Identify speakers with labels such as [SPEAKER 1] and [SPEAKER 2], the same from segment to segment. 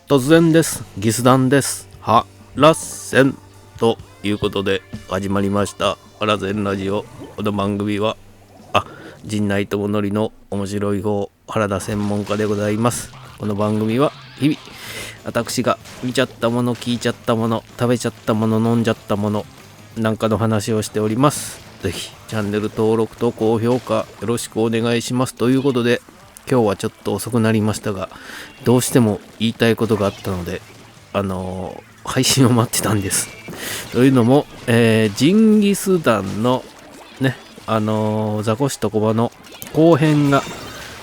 [SPEAKER 1] 突然です。ギスダンです。はらっせんということで始まりましたはらぜんラジオ。この番組は陣内智則の面白い方原田専門家でございます。この番組は日々私が見ちゃったもの、聞いちゃったもの、食べちゃったもの、飲んじゃったものなんかの話をしております。ぜひチャンネル登録と高評価よろしくお願いします。ということで今日はちょっと遅くなりましたが、どうしても言いたいことがあったので配信を待ってたんです。というのも、ジンギスダンのねザコシとコバの後編が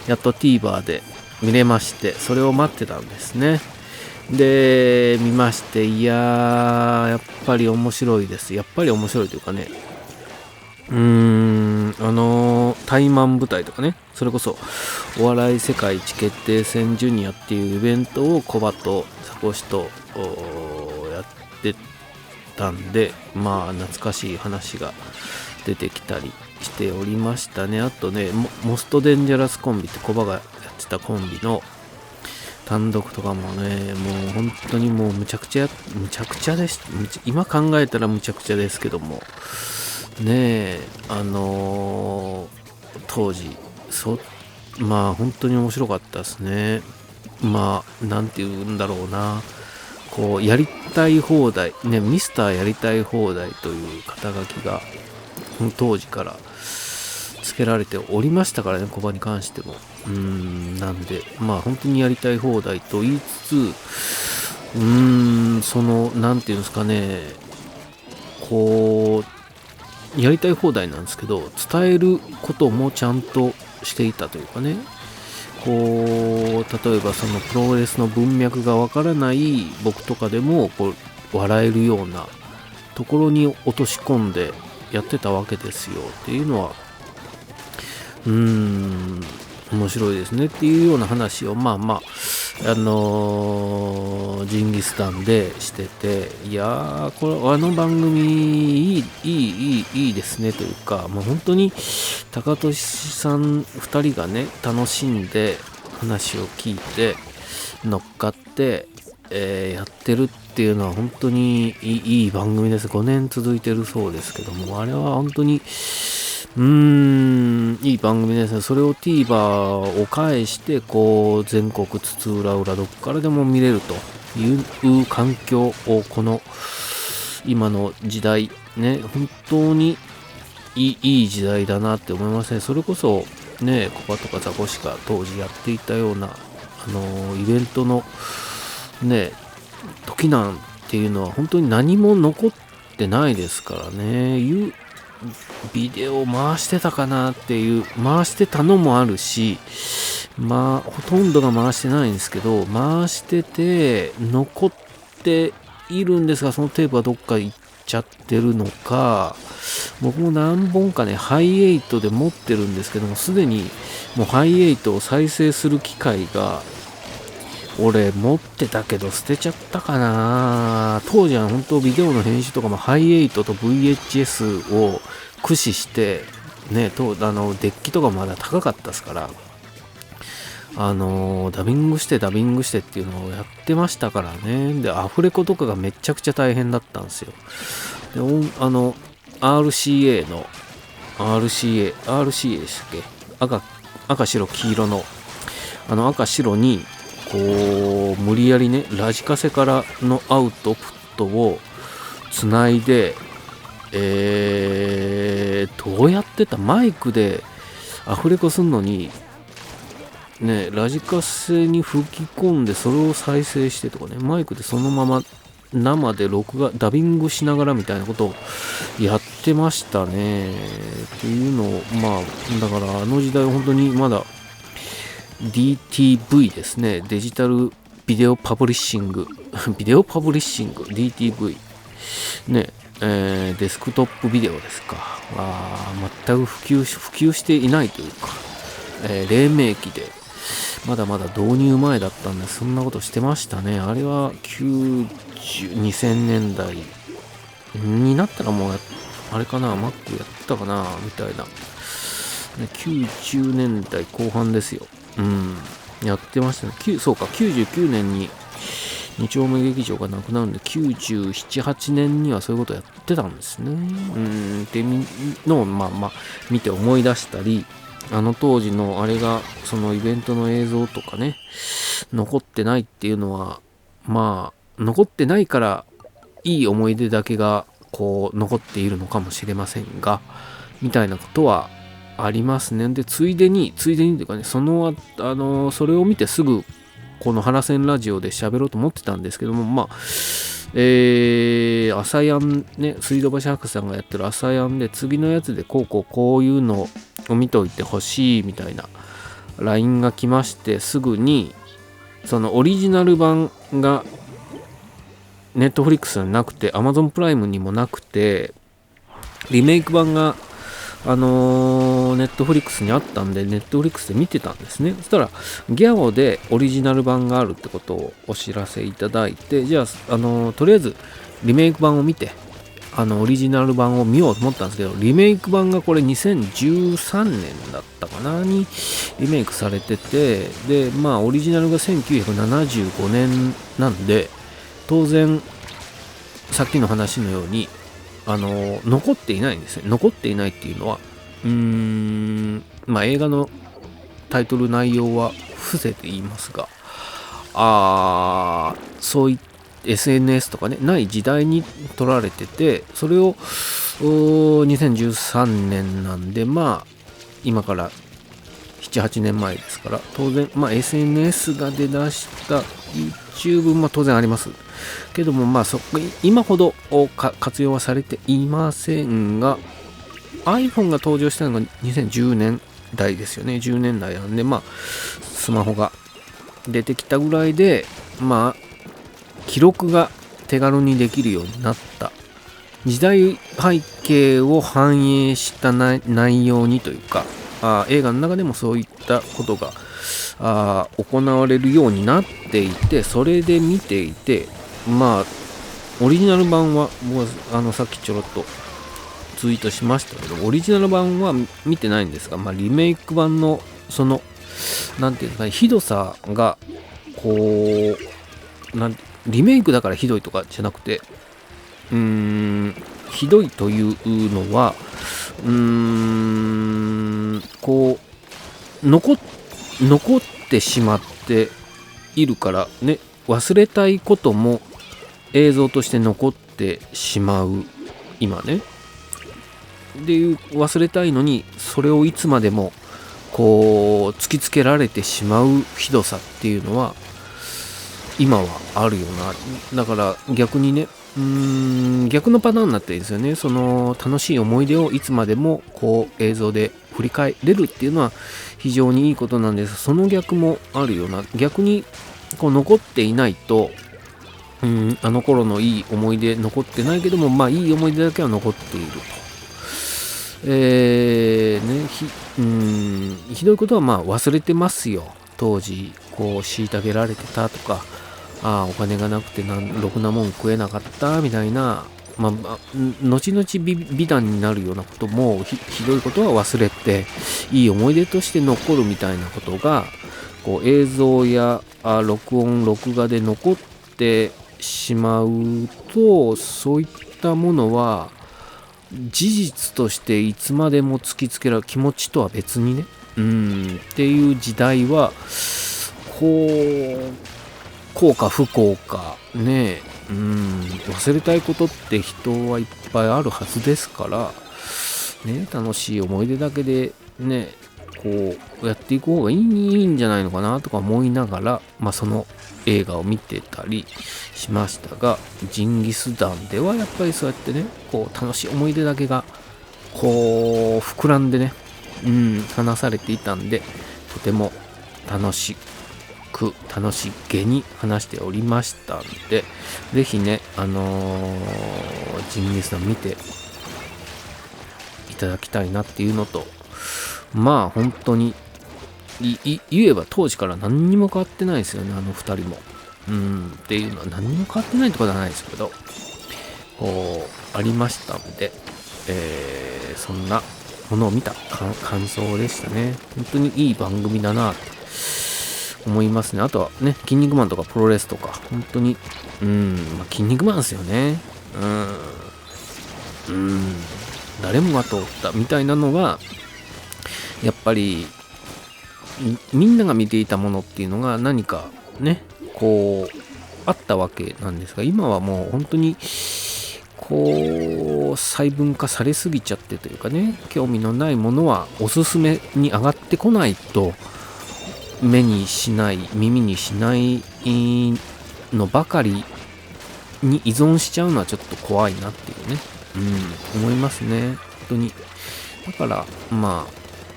[SPEAKER 1] やっと TVer で見れまして、それを待ってたんですね。で見まして、いやーやっぱり面白いです。やっぱり面白いというかね、対マン舞台とかね、それこそお笑い世界一決定戦ジュニアっていうイベントをコバとザコシとやってたんで、まあ懐かしい話が出てきたりしておりましたね。あとね、モストデンジャラスコンビってコバがやってたコンビの単独とかもね、もう本当にもうむちゃくちゃです。今考えたらむちゃくちゃですけどもねえ、当時まあ本当に面白かったですね。まあなんて言うんだろうな、こうやりたい放題ね、ミスターやりたい放題という肩書きが当時からつけられておりましたからね、コバに関しても。なんでまあ本当にやりたい放題と言いつつ、そのなんていうんですかね、こうやりたい放題なんですけど、伝えることもちゃんとしていたというかね、こう例えばそのプロレスの文脈がわからない僕とかでもこう笑えるようなところに落とし込んでやってたわけですよっていうのは面白いですねっていうような話をジンギスタンでしてて、いやーこれ番組いいですねというか、もう本当に高俊さん2人がね楽しんで話を聞いて乗っかって、やってるっていうのは本当にいい番組です。5年続いてるそうですけども、あれは本当にいい番組ですね。それを TVer を介してこう全国津々浦々どこからでも見れるという環境をこの今の時代ね、本当にいい時代だなって思いますね。それこそね、コバとかザコシが当時やっていたようなイベントのね時なんていうのは本当に何も残ってないですからね。ビデオ回してたかなっていう、回してたのもあるし、ほとんどが回してないんですけど、回してて残っているんですが、そのテープはどっか行っちゃってるのか、僕も何本かねハイエイトで持ってるんですけども、すでにもうハイエイトを再生する機会が俺持ってたけど捨てちゃったかな。当時は本当ビデオの編集とかもハイエイトと VHS を駆使してね、デッキとかまだ高かったですから、ダビングしてっていうのをやってましたからね。でアフレコとかがめちゃくちゃ大変だったんですよ。でRCA の RCA でしたっけ、赤白黄色の赤白にこう無理やりねラジカセからのアウトプットをつないで、どうやってた、マイクでアフレコするのにね、ラジカセに吹き込んでそれを再生してとかね、マイクでそのまま生でダビングしながらみたいなことをやってましたねっていうのを、だから時代は本当にまだDTV ですね、デジタルビデオパブリッシングDTV ね、デスクトップビデオですか、全く普及していないというか、黎明期でまだまだ導入前だったんで、そんなことしてましたね。あれは2000年代になったらもうあれかな、Mac やったかなみたいな90年代後半ですよ。やってましたね。そうか、99年に2丁目劇場がなくなるんで、97、8年にはそういうことやってたんですね。っていうのを見て思い出したり、あの当時のあれが、そのイベントの映像とかね、残ってないっていうのは、残ってないから、いい思い出だけが、こう、残っているのかもしれませんが、みたいなことはありますね。で、ついでにというかね、それを見てすぐ、この原線ラジオで喋ろうと思ってたんですけども、朝やんね、水道橋博士さんがやってる朝やんで、次のやつでこういうのを見といてほしいみたいな LINE が来まして、すぐに、そのオリジナル版が、ネットフリックスになくて、Amazon プライムにもなくて、リメイク版がネットフリックスにあったんで、ネットフリックスで見てたんですね。そしたら、ギャオでオリジナル版があるってことをお知らせいただいて、じゃあ、とりあえず、リメイク版を見て、オリジナル版を見ようと思ったんですけど、リメイク版がこれ2013年だったかなにリメイクされてて、で、オリジナルが1975年なんで、当然、さっきの話のように、残っていないんですね。残っていないっていうのは、映画のタイトル内容は伏せて言いますが、そういった SNS とかね、ない時代に撮られてて、それを2013年なんで、今から7、8年前ですから、当然、SNS が出だした YouTube、当然あります。けども、今ほど活用はされていませんが、iPhone が登場したのが2010年代ですよね。10年代なんで、スマホが出てきたぐらいで、記録が手軽にできるようになった。時代背景を反映した内容にというか、映画の中でもそういったことが行われるようになっていて、それで見ていて、オリジナル版は僕はさっきちょろっとツイートしましたけど、オリジナル版は見てないんですが、リメイク版のそのなんていうんですかね、ひどさがこうリメイクだからひどいとかじゃなくて、ひどいというのはこう残ってしまっているからね、忘れたいことも映像として残ってしまう今ね。で、忘れたいのにそれをいつまでもこう突きつけられてしまうひどさっていうのは今はあるよな。だから逆にね、逆のパターンになってるんですよね。その楽しい思い出をいつまでもこう映像で振り返れるっていうのは非常にいいことなんです。その逆もあるよな。逆にこう残っていないと、あの頃のいい思い出残ってないけども、いい思い出だけは残っていると。ひどいことは忘れてますよ。当時こう虐げられてたとか、お金がなくてろくなもん食えなかったみたいな、後々美談になるようなことも ひどいことは忘れていい思い出として残るみたいなことがこう映像や録音録画で残ってしまうと、そういったものは事実としていつまでも突きつけられる、気持ちとは別にね、っていう時代は幸か不幸かね、忘れたいことって人はいっぱいあるはずですからね、楽しい思い出だけでねこうやっていく方がいいんじゃないのかなとか思いながら、その映画を見てたりしましたが、ジンギスダンではやっぱりそうやってね、こう楽しい思い出だけがこう膨らんでね、話されていたんで、とても楽しげに話しておりましたんで、ぜひね、ジンギスダン見ていただきたいなっていうのと、本当に言えば当時から何にも変わってないですよね、あの二人も。っていうのは何にも変わってないってことはないですけど、こうありましたので、そんなものを見た感想でしたね。本当にいい番組だなって思いますね。あとはね、筋肉マンとかプロレスとか、本当に、筋肉マンですよね。誰もが通ったみたいなのが、やっぱり、みんなが見ていたものっていうのが何かね、こう、あったわけなんですが、今はもう本当に、こう、細分化されすぎちゃってというかね、興味のないものはおすすめに上がってこないと、目にしない、耳にしないのばかりに依存しちゃうのはちょっと怖いなっていうね、思いますね。本当に。だから、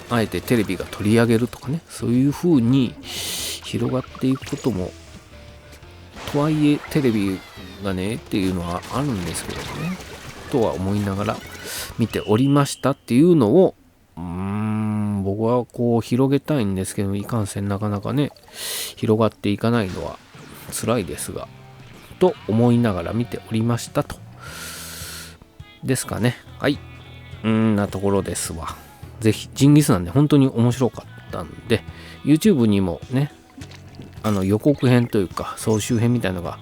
[SPEAKER 1] あえてテレビが取り上げるとかね、そういう風に広がっていくことも、とはいえテレビがねっていうのはあるんですけどね、とは思いながら見ておりましたっていうのを、僕はこう広げたいんですけど、いかんせんなかなかね、広がっていかないのは辛いですが、と思いながら見ておりましたと。ですかね。はい。なところですわ。ぜひ、ジンギスなんで本当に面白かったんで、YouTube にもね、予告編というか、総集編みたいなのが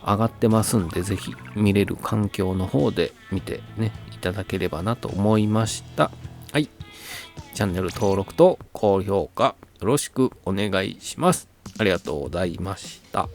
[SPEAKER 1] 上がってますんで、ぜひ見れる環境の方で見てね、いただければなと思いました。はい。チャンネル登録と高評価よろしくお願いします。ありがとうございました。